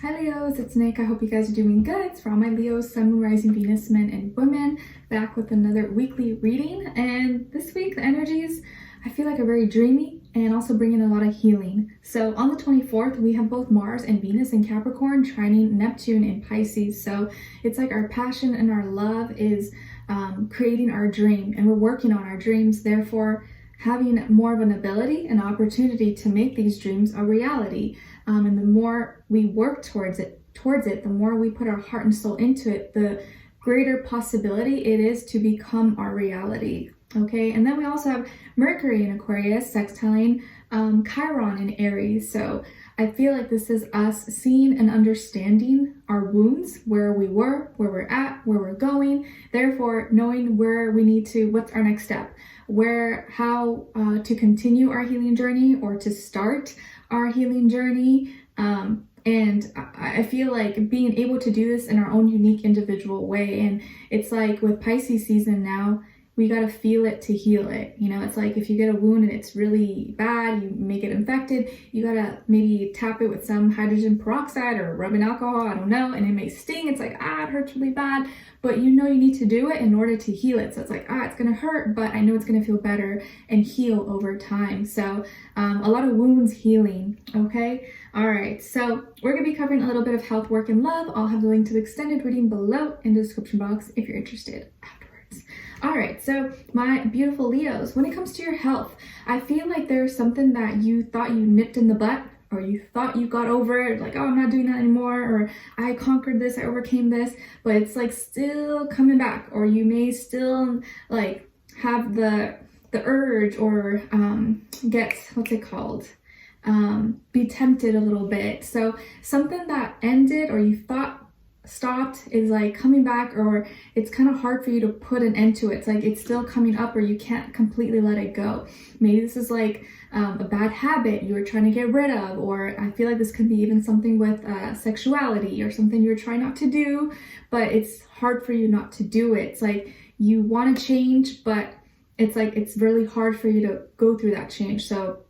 Hi Leos, it's Nick. I hope you guys are doing good. It's for all my Leos, Sun, Moon, Rising, Venus, men, and women, back with another weekly reading. And this week, the energies, I feel like are very dreamy and also bringing a lot of healing. So on the 24th, we have both Mars and Venus in Capricorn, trining Neptune in Pisces. So it's like our passion and our love is creating our dream, and we're working on our dreams, therefore having more of an ability and opportunity to make these dreams a reality. And the more we work towards it, the more we put our heart and soul into it, the greater possibility it is to become our reality. Okay, and then we also have Mercury in Aquarius sextiling Chiron in Aries. So I feel like this is us seeing and understanding our wounds, where we were, where we're at, where we're going, therefore knowing where we need to, what's our next step, how to continue our healing journey or to start our healing journey. And I feel like being able to do this in our own unique individual way. And it's like with Pisces season now, we got to feel it to heal it. You know, it's like if you get a wound and it's really bad, you may get infected, you got to maybe tap it with some hydrogen peroxide or rubbing alcohol, I don't know, and it may sting. It's like, it hurts really bad, but you know you need to do it in order to heal it. So it's like, it's going to hurt, but I know it's going to feel better and heal over time. So a lot of wounds healing, okay? All right, so we're going to be covering a little bit of health, work, and love. I'll have the link to the extended reading below in the description box if you're interested afterwards. All right, so my beautiful Leos, when it comes to your health, I feel like there's something that you thought you nipped in the butt, or you thought you got over it, like, I'm not doing that anymore, or I conquered this, I overcame this, but it's like still coming back, or you may still like have the urge or get, what's it called? Be tempted a little bit. So something that ended or you thought stopped is like coming back, or it's kind of hard for you to put an end to it. It's like it's still coming up, or you can't completely let it go. Maybe this is like a bad habit you were trying to get rid of, or I feel like this could be even something with sexuality or something you're trying not to do, but it's hard for you not to do it. It's like you want to change, but it's like it's really hard for you to go through that change. So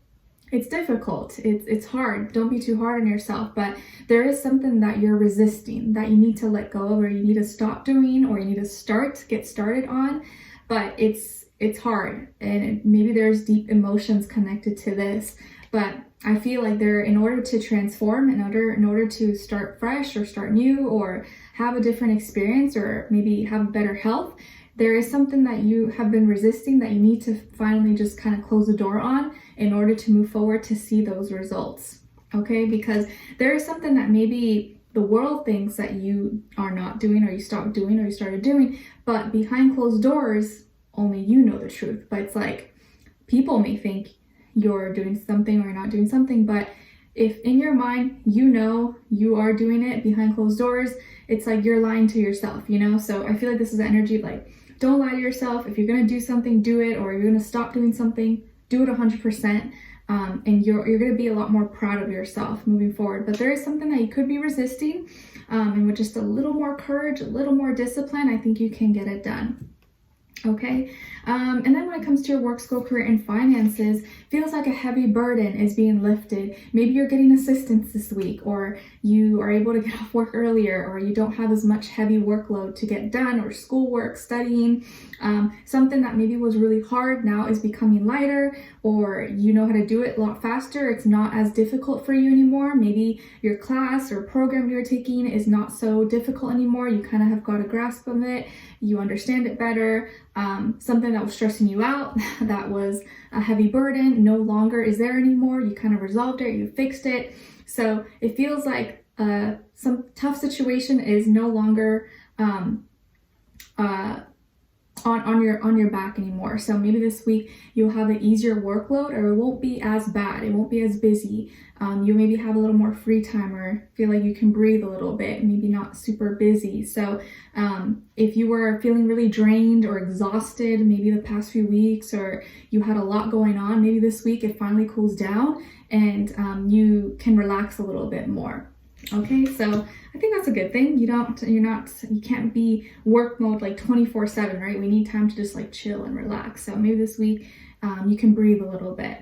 it's difficult. It's hard. Don't be too hard on yourself, but there is something that you're resisting that you need to let go of, or you need to stop doing, or you need to get started on, but it's hard, and maybe there's deep emotions connected to this, but I feel like in order to transform, in order to start fresh or start new or have a different experience or maybe have better health, there is something that you have been resisting that you need to finally just kind of close the door on in order to move forward to see those results, okay? Because there is something that maybe the world thinks that you are not doing, or you stopped doing, or you started doing, but behind closed doors, only you know the truth. But it's like people may think you're doing something or you're not doing something, but if in your mind you know you are doing it behind closed doors, it's like you're lying to yourself, you know? So I feel like this is the energy of like, don't lie to yourself. If you're going to do something, do it, or you're going to stop doing something, do it 100%. And you're going to be a lot more proud of yourself moving forward. But there is something that you could be resisting, and with just a little more courage, a little more discipline, I think you can get it done. Okay, and then when it comes to your work, school, career, and finances, feels like a heavy burden is being lifted. Maybe you're getting assistance this week, or you are able to get off work earlier, or you don't have as much heavy workload to get done, or schoolwork, studying. Something that maybe was really hard now is becoming lighter, or you know how to do it a lot faster. It's not as difficult for you anymore. Maybe your class or program you're taking is not so difficult anymore. You kind of have got a grasp of it. You understand it better. Something that was stressing you out, that was a heavy burden, no longer is there anymore. You kind of resolved it, you fixed it. So it feels like some tough situation is no longer on your back anymore. So maybe this week you'll have an easier workload, or it won't be as bad, it won't be as busy. You maybe have a little more free time, or feel like you can breathe a little bit, maybe not super busy. So if you were feeling really drained or exhausted maybe the past few weeks, or you had a lot going on, maybe this week it finally cools down and you can relax a little bit more. Okay, so I think that's a good thing. You can't be work mode like 24/7, right? We need time to just like chill and relax. So maybe this week you can breathe a little bit.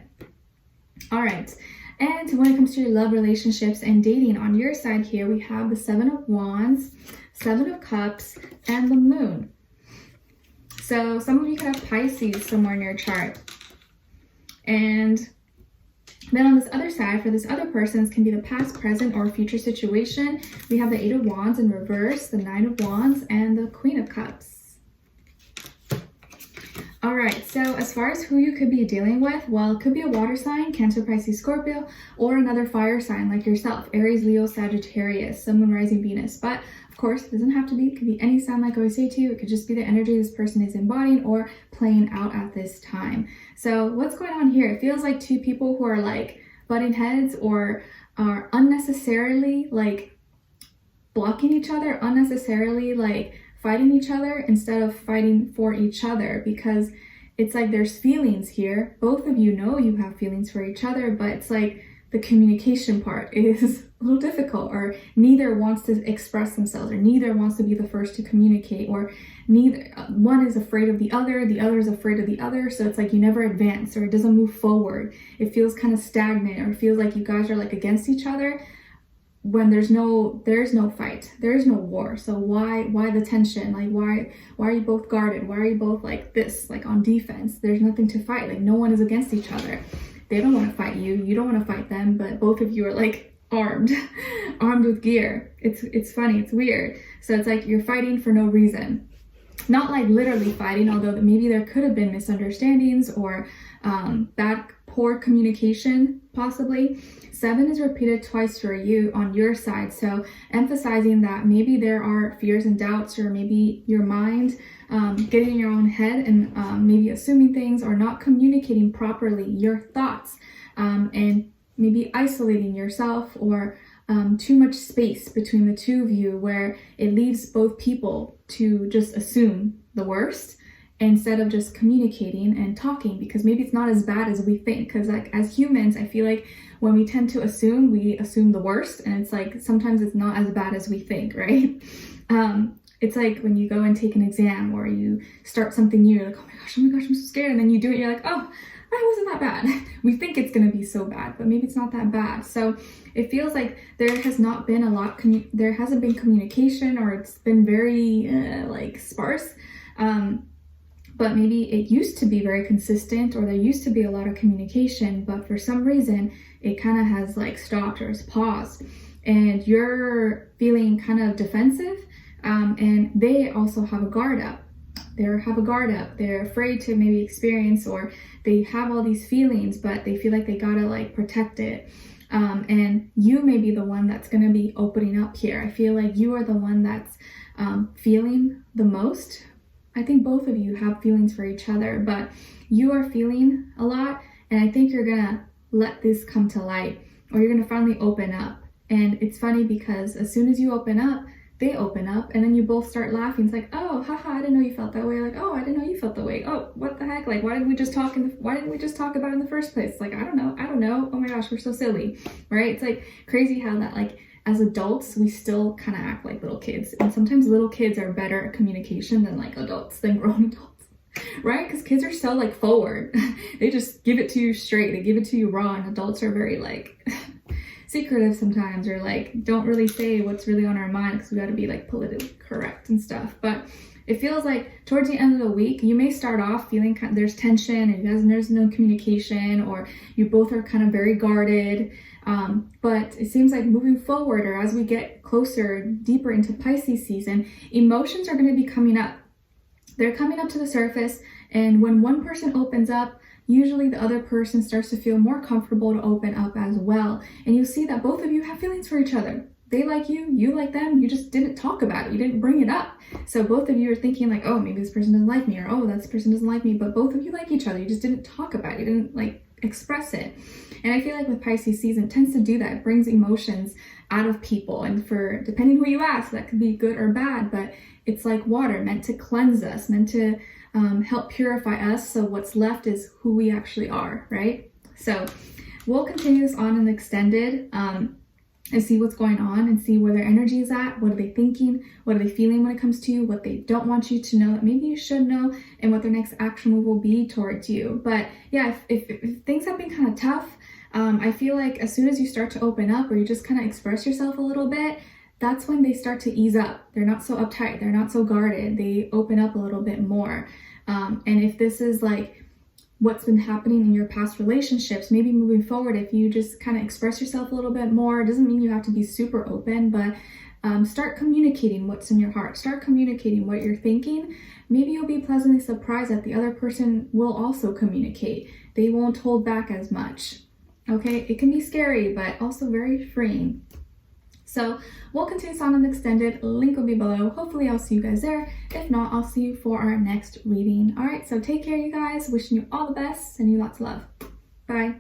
All right, And when it comes to your love, relationships, and dating, on your side here, we have the Seven of Wands, Seven of Cups, and the Moon. So some of you could have Pisces somewhere in your chart. And then on this other side, for this other person, can be the past, present, or future situation. We have the Eight of Wands in reverse, the Nine of Wands, and the Queen of Cups. All right, so as far as who you could be dealing with, well, it could be a water sign, Cancer, Pisces, Scorpio, or another fire sign like yourself, Aries, Leo, Sagittarius, Sun, Moon, Rising, Venus. But of course, it doesn't have to be. It could be any sign, like I always say to you. It could just be the energy this person is embodying or playing out at this time. So what's going on here? It feels like two people who are like butting heads or are unnecessarily like blocking each other, unnecessarily like fighting each other instead of fighting for each other, because it's like there's feelings here. Both of you know you have feelings for each other, but it's like the communication part is a little difficult, or neither wants to express themselves, or neither wants to be the first to communicate, or neither one is afraid of the other is afraid of the other. So it's like you never advance, or it doesn't move forward. It feels kind of stagnant, or it feels like you guys are like against each other when there's no fight, there's no war. So why the tension? Like why are you both guarded? Why are you both like this, like on defense? There's nothing to fight. Like no one is against each other. They don't want to fight you, you don't want to fight them, but both of you are like armed with gear. It's funny, it's weird. So it's like you're fighting for no reason. Not like literally fighting, although maybe there could have been misunderstandings or poor communication, possibly. Seven is repeated twice for you on your side, so emphasizing that maybe there are fears and doubts, or maybe your mind getting in your own head and maybe assuming things, or not communicating properly your thoughts, and maybe isolating yourself, or too much space between the two of you where it leaves both people to just assume the worst instead of just communicating and talking, because maybe it's not as bad as we think. Because like as humans, I feel like when we tend to assume, we assume the worst, and it's like sometimes it's not as bad as we think, right? It's like when you go and take an exam, or you start something new, you're like, oh my gosh, I'm so scared, and then you do it, you're like, oh, that wasn't that bad. We think it's gonna be so bad, but maybe it's not that bad. So it feels like there has not been there hasn't been communication, or it's been very like sparse. But maybe it used to be very consistent, or there used to be a lot of communication, but for some reason it kind of has like stopped or has paused, and you're feeling kind of defensive, and they also have a guard up. They're afraid to maybe experience, or they have all these feelings, but they feel like they gotta like protect it. And you may be the one that's gonna be opening up here. I feel like you are the one that's feeling the most. I think both of you have feelings for each other, but you are feeling a lot, and I think you're gonna let this come to light, or you're gonna finally open up. And it's funny because as soon as you open up, they open up, and then you both start laughing. It's like, oh, haha, I didn't know you felt that way. Like, oh, I didn't know you felt that way. Oh, what the heck? Like, why didn't we just talk about it in the first place? Like, I don't know. Oh my gosh, we're so silly, right? It's like crazy how that, like, as adults, we still kind of act like little kids. And sometimes little kids are better at communication than like adults, than grown adults, right? Because kids are so like forward. They just give it to you straight. They give it to you raw. And adults are very like secretive sometimes, or like don't really say what's really on our mind, because we got to be like politically correct and stuff. But it feels like towards the end of the week, you may start off feeling there's tension, and there's no communication, or you both are kind of very guarded. But it seems like moving forward, or as we get closer, deeper into Pisces season, emotions are going to be coming up. They're coming up to the surface, and when one person opens up, usually the other person starts to feel more comfortable to open up as well. And you see that both of you have feelings for each other. They like you, you like them, you just didn't talk about it, you didn't bring it up. So both of you are thinking like, oh, maybe this person doesn't like me, or oh, this person doesn't like me, but both of you like each other, you just didn't talk about it, you didn't like express it. And I feel like with Pisces season, it tends to do that. It brings emotions out of people, and for depending who you ask, that could be good or bad, but it's like water, meant to cleanse us, meant to help purify us, so what's left is who we actually are, right? So we'll continue this on an extended and see what's going on, and see where their energy is at. What are they thinking? What are they feeling when it comes to you? What they don't want you to know that maybe you should know, and what their next action move will be towards you. But yeah, if things have been kind of tough, I feel like as soon as you start to open up or you just kind of express yourself a little bit, that's when they start to ease up. They're not so uptight, they're not so guarded, they open up a little bit more. And if this is like what's been happening in your past relationships, maybe moving forward, if you just kind of express yourself a little bit more, it doesn't mean you have to be super open, but start communicating what's in your heart, start communicating what you're thinking. Maybe you'll be pleasantly surprised that the other person will also communicate. They won't hold back as much. Okay, it can be scary, but also very freeing. So we'll continue this on an extended. Link will be below. Hopefully I'll see you guys there. If not, I'll see you for our next reading. All right, so take care, you guys. Wishing you all the best. Sending you lots of love. Bye.